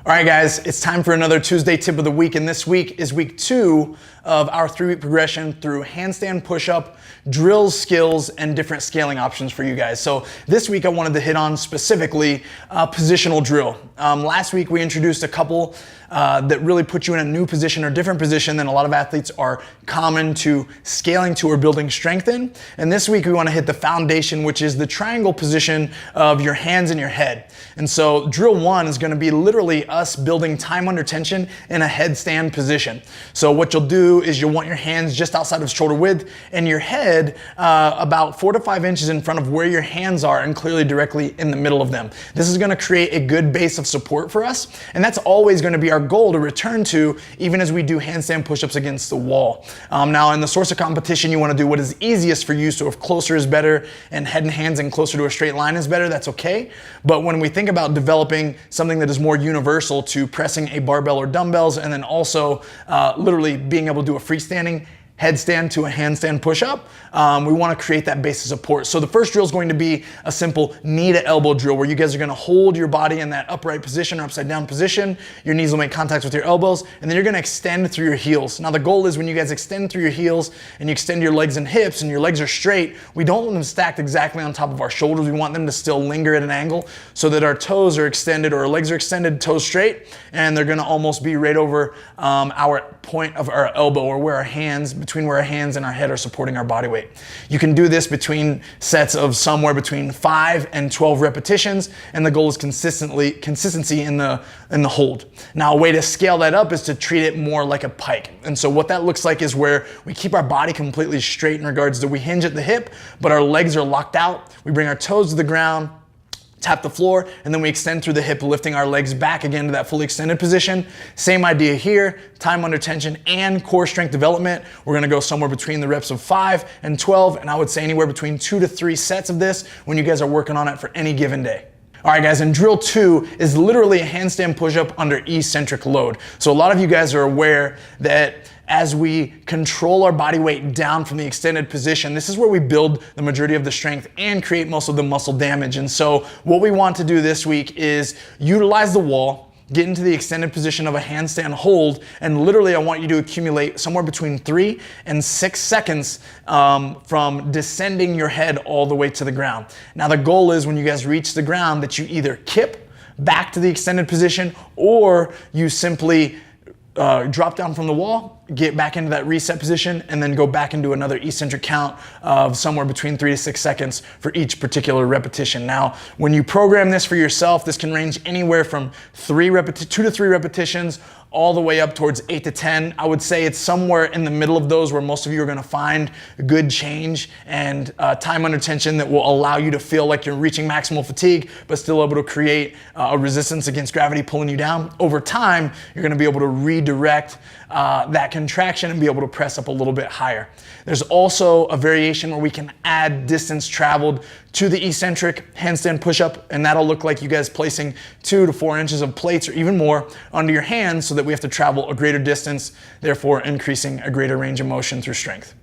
All right, guys, it's time for another Tuesday tip of the week, and this week is week 2 of our 3-week progression through handstand push-up, drills, skills, and different scaling options for you guys. So this week I wanted to hit on specifically positional drill. Last week we introduced a couple that really put you in a new position or different position than a lot of athletes are common to scaling to or building strength in. And this week we want to hit the foundation, which is the triangle position of your hands and your head. And so drill 1 is going to be literally us building time under tension in a headstand position. So what you'll do is you'll want your hands just outside of shoulder width and your head about 4 to 5 inches in front of where your hands are and clearly directly in the middle of them. This is going to create a good base of support for us, and that's always going to be our goal to return to even as we do handstand push-ups against the wall. Now in the source of competition, you want to do what is easiest for you, so if closer is better and head and hands and closer to a straight line is better, that's okay. But when we think about developing something that is more universal to pressing a barbell or dumbbells, and then also literally being able to do a freestanding headstand to a handstand push-up, we want to create that base of support. So the first drill is going to be a simple knee to elbow drill where you guys are going to hold your body in that upright position or upside down position. Your knees will make contact with your elbows, and then you're going to extend through your heels. Now the goal is when you guys extend through your heels and you extend your legs and hips and your legs are straight, we don't want them stacked exactly on top of our shoulders. We want them to still linger at an angle so that our toes are extended or our legs are extended, toes straight, and they're going to almost be right over our point of our elbow, or where our hands, between where our hands and our head are supporting our body weight. You can do this between sets of somewhere between 5 and 12 repetitions, and the goal is consistency in the hold. Now a way to scale that up is to treat it more like a pike. And so what that looks like is where we keep our body completely straight in regards to we hinge at the hip, but our legs are locked out. We bring our toes to the ground, tap the floor, and then we extend through the hip, lifting our legs back again to that fully extended position. Same idea here, time under tension and core strength development. We're gonna go somewhere between the reps of 5 and 12, and I would say anywhere between 2 to 3 sets of this when you guys are working on it for any given day. All right, guys, and drill 2 is literally a handstand push-up under eccentric load. So a lot of you guys are aware that as we control our body weight down from the extended position, this is where we build the majority of the strength and create most of the muscle damage. And so what we want to do this week is utilize the wall, get into the extended position of a handstand hold, and literally I want you to accumulate somewhere between 3 and 6 seconds from descending your head all the way to the ground. Now the goal is when you guys reach the ground that you either kip back to the extended position or you simply drop down from the wall, get back into that reset position, and then go back into another eccentric count of somewhere between 3 to 6 seconds for each particular repetition. Now, when you program this for yourself, this can range anywhere from 2 to 3 repetitions all the way up towards 8 to 10. I would say it's somewhere in the middle of those where most of you are gonna find good change and time under tension that will allow you to feel like you're reaching maximal fatigue, but still able to create a resistance against gravity pulling you down. Over time, you're gonna be able to redirect that contraction and be able to press up a little bit higher. There's also a variation where we can add distance traveled to the eccentric handstand push-up, and that'll look like you guys placing 2 to 4 inches of plates or even more under your hands so that we have to travel a greater distance, therefore increasing a greater range of motion through strength.